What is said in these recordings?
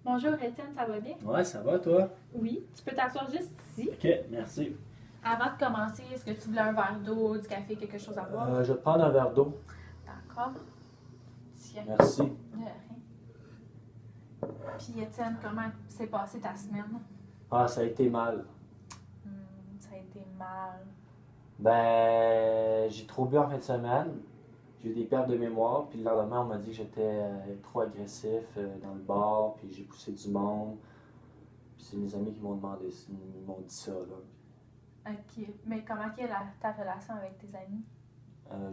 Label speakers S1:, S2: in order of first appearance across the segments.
S1: Bonjour Étienne, ça va bien?
S2: Ouais, ça va, toi?
S1: Oui. Tu peux t'asseoir juste ici.
S2: Ok, merci.
S1: Avant de commencer, est-ce que tu voulais un verre d'eau, du café, quelque chose à boire?
S2: Je vais te prendre un verre d'eau.
S1: D'accord. Tiens.
S2: Merci.
S1: De rien. Puis Étienne, comment s'est passée ta semaine?
S2: Ah, ça a été mal.
S1: Ça a été mal.
S2: Ben, j'ai trop bu en fin de semaine. J'ai eu des pertes de mémoire, puis le lendemain, on m'a dit que j'étais trop agressif dans le bar, puis j'ai poussé du monde. Puis c'est mes amis qui m'ont demandé, m'ont dit ça, là.
S1: Ok. Mais comment est ta relation avec tes amis?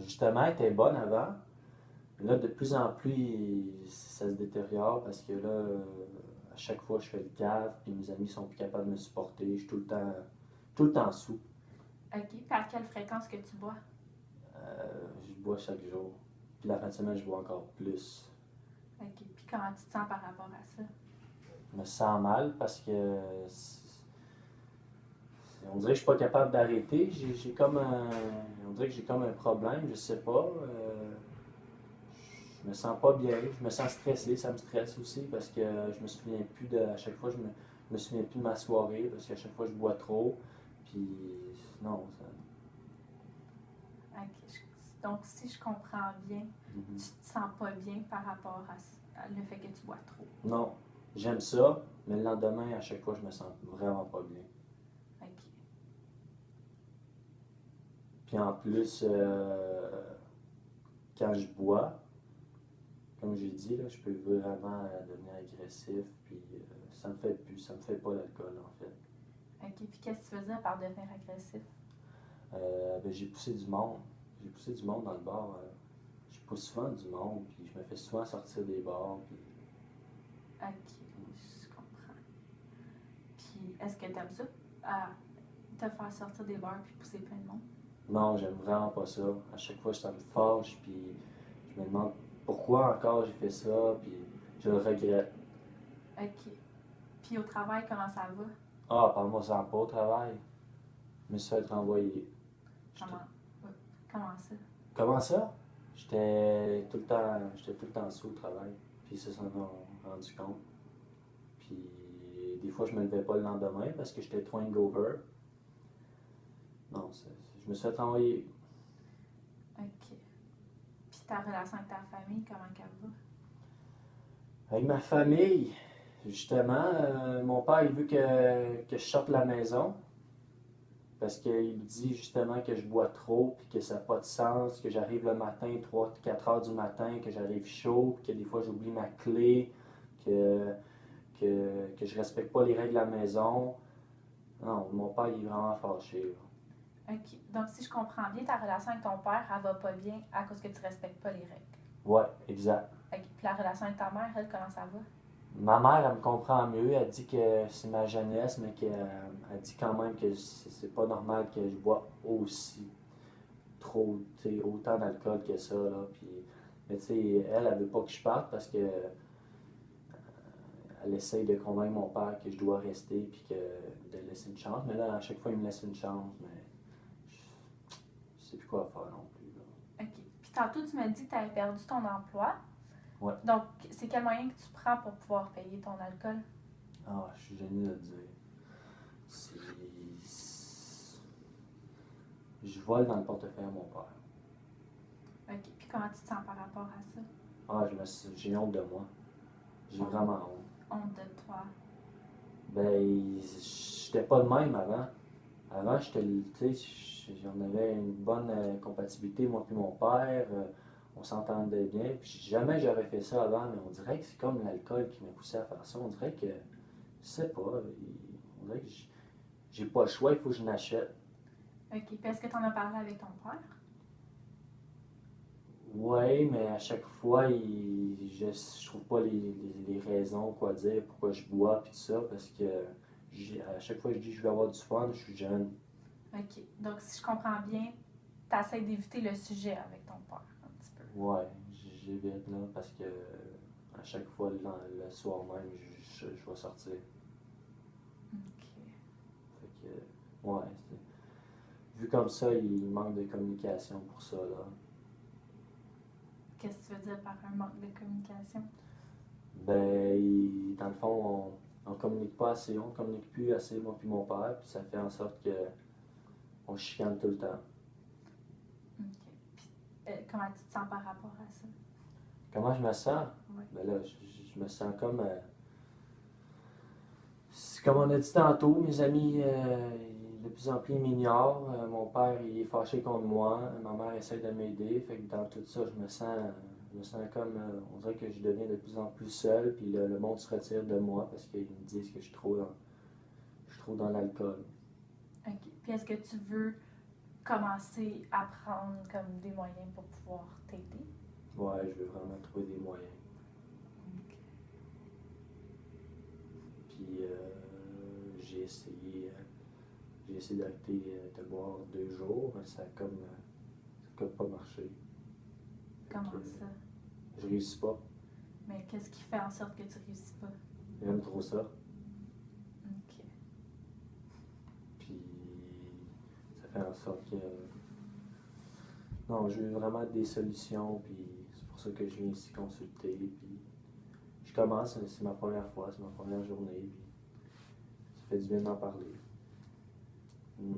S2: Justement, elle était bonne avant. Mais là, de plus en plus, ça se détériore parce que là, à chaque fois, je fais le cave, puis mes amis sont plus capables de me supporter. Je suis tout le temps sous.
S1: Ok. Puis à quelle fréquence que tu bois?
S2: Je bois chaque jour. Puis la fin de semaine, je bois encore plus.
S1: Ok. Puis comment tu te sens par rapport à ça?
S2: Je me sens mal parce que on dirait que je suis pas capable d'arrêter. J'ai comme on dirait que j'ai comme un problème, je sais pas. Je me sens pas bien, je me sens stressé, ça me stresse aussi parce que je me souviens plus de. À chaque fois, je me souviens plus de ma soirée parce qu'à chaque fois, je bois trop. Puis non, ça.
S1: Ok. Donc, si je comprends bien,
S2: Mhm.
S1: tu te sens pas bien par rapport à le fait que tu bois trop.
S2: Non, j'aime ça, mais le lendemain, à chaque fois, je me sens vraiment pas bien.
S1: Ok.
S2: Puis en plus, quand je bois, comme j'ai dit, là, je peux vraiment devenir agressif, puis ça me fait plus, ça me fait pas l'alcool en fait.
S1: Ok. Puis qu'est-ce que tu faisais par devenir agressif?
S2: Ben, j'ai poussé du monde. J'ai poussé du monde dans le bar. Je pousse souvent du monde, puis je me fais souvent sortir des bars. Puis...
S1: Ok, je comprends. Puis, est-ce que t'aimes ça? À te faire sortir des bars puis pousser plein de monde?
S2: Non, j'aime vraiment pas ça. À chaque fois, ça me fâche, puis je me demande pourquoi encore j'ai fait ça, puis je le regrette.
S1: Ok. Puis au travail, comment ça va?
S2: Ah, parle-moi ça pas au travail. Je me suis fait renvoyer. J'étais-
S1: Comment, ouais, comment ça?
S2: Comment ça? J'étais tout le temps sous au travail. Puis ils se sont rendu compte. Puis des fois, je me levais pas le lendemain parce que j'étais trop hangover. Non, je me suis fait renvoyer.
S1: Ok. Puis ta relation avec ta famille, comment qu'elle va?
S2: Avec ma famille, justement, mon père, il veut que je sorte de la maison parce qu'il me dit justement que je bois trop puis que ça n'a pas de sens, que j'arrive le matin, 3 4 heures du matin, que j'arrive chaud, puis que des fois j'oublie ma clé, que, que je respecte pas les règles de la maison. Non, mon père, il est vraiment fâché, là.
S1: Ok. Donc, si je comprends bien, ta relation avec ton père, elle va pas bien à cause que tu respectes pas les règles.
S2: Ouais, exact.
S1: Ok. Puis la relation avec ta mère, elle, comment ça va?
S2: Ma mère, elle me comprend mieux. Elle dit que c'est ma jeunesse, mais elle dit quand même que c'est pas normal que je bois aussi trop, tu sais, autant d'alcool que ça, là. Puis, mais tu sais, elle veut pas que je parte parce que elle essaye de convaincre mon père que je dois rester puis que de laisser une chance. Mais là, à chaque fois, il me laisse une chance, mais je sais plus quoi faire non plus, là.
S1: Ok. Puis tantôt, tu m'as dit que tu avais perdu ton emploi.
S2: Ouais.
S1: Donc, c'est quel moyen que tu prends pour pouvoir payer ton alcool?
S2: Ah, je suis gêné de le dire. C'est... Je vole dans le portefeuille à mon père.
S1: Ok. Puis comment tu te sens par rapport à ça?
S2: Ah, j'ai honte de moi. J'ai vraiment honte.
S1: Honte de toi.
S2: Ben, j'étais pas de même avant. Avant, j'étais, tu sais, on avait une bonne compatibilité, moi et mon père. On s'entendait bien. Puis jamais j'aurais fait ça avant, mais on dirait que c'est comme l'alcool qui m'a poussé à faire ça. On dirait que, je sais pas, on dirait que j'ai pas le choix, il faut que je n'achète.
S1: Ok. Puis est-ce que tu en as parlé avec ton père?
S2: Ouais, mais à chaque fois, je trouve pas les raisons, quoi dire, pourquoi je bois, puis tout ça, parce que à chaque fois que je dis que je vais avoir du fun, je suis jeune.
S1: Ok. Donc, si je comprends bien, tu essaies d'éviter le sujet avec ton père un petit peu.
S2: Ouais, j'évite là, parce que à chaque fois, le soir même, je vais sortir.
S1: Ok.
S2: Fait que, ouais, vu comme ça, il manque de communication pour ça, là.
S1: Qu'est-ce que tu veux dire par un manque de communication?
S2: Dans le fond, on communique pas assez, on communique plus assez, moi puis mon père, puis ça fait en sorte que on chicane tout le temps.
S1: OK. Puis, comment tu te sens par rapport à ça?
S2: Comment je me sens?
S1: Oui.
S2: Ben là, je me sens comme. C'est comme on a dit tantôt, mes amis, de plus en plus ils m'ignorent. Mon père, il est fâché contre moi. Ma mère essaie de m'aider. Fait que dans tout ça, je me sens comme. On dirait que je deviens de plus en plus seul. Puis le monde se retire de moi parce qu'ils me disent que je suis trop dans l'alcool.
S1: OK. Puis est-ce que tu veux commencer à prendre comme des moyens pour pouvoir t'aider?
S2: Ouais, je veux vraiment trouver des moyens.
S1: OK.
S2: Puis j'ai essayé d'arrêter de boire 2 jours, mais ça a comme pas marché. Fait
S1: Comment
S2: que,
S1: ça?
S2: je réussis pas.
S1: Mais qu'est-ce qui fait en sorte que tu réussis pas?
S2: J'aime trop ça.
S1: OK.
S2: Puis ça fait en sorte que. Non, je veux vraiment des solutions, puis c'est pour ça que je viens ici consulter. Puis je commence, c'est ma première fois, c'est ma première journée, puis ça fait du bien d'en parler. Mm.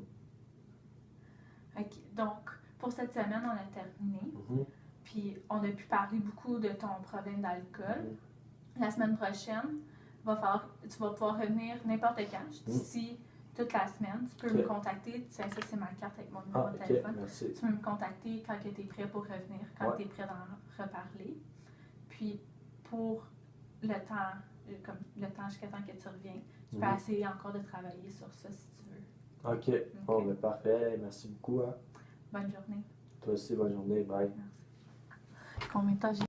S1: OK. Donc, pour cette semaine, on a terminé.
S2: Mhm.
S1: Puis, on a pu parler beaucoup de ton problème d'alcool.
S2: Mhm.
S1: La semaine prochaine, tu vas pouvoir revenir n'importe quand. Je suis ici toute la semaine. Tu peux me contacter. Ça, c'est ma carte avec mon numéro de téléphone.
S2: Merci.
S1: Tu peux me contacter quand tu es prêt pour revenir, quand tu es prêt d'en reparler. Puis, pour le temps, comme le temps jusqu'à temps que tu reviens, tu peux essayer encore de travailler sur ça si tu veux.
S2: OK. Bon, ben parfait. Merci beaucoup. Hein.
S1: Bonne journée.
S2: Toi aussi, bonne journée. Bye.
S1: Merci. Combien de temps j'ai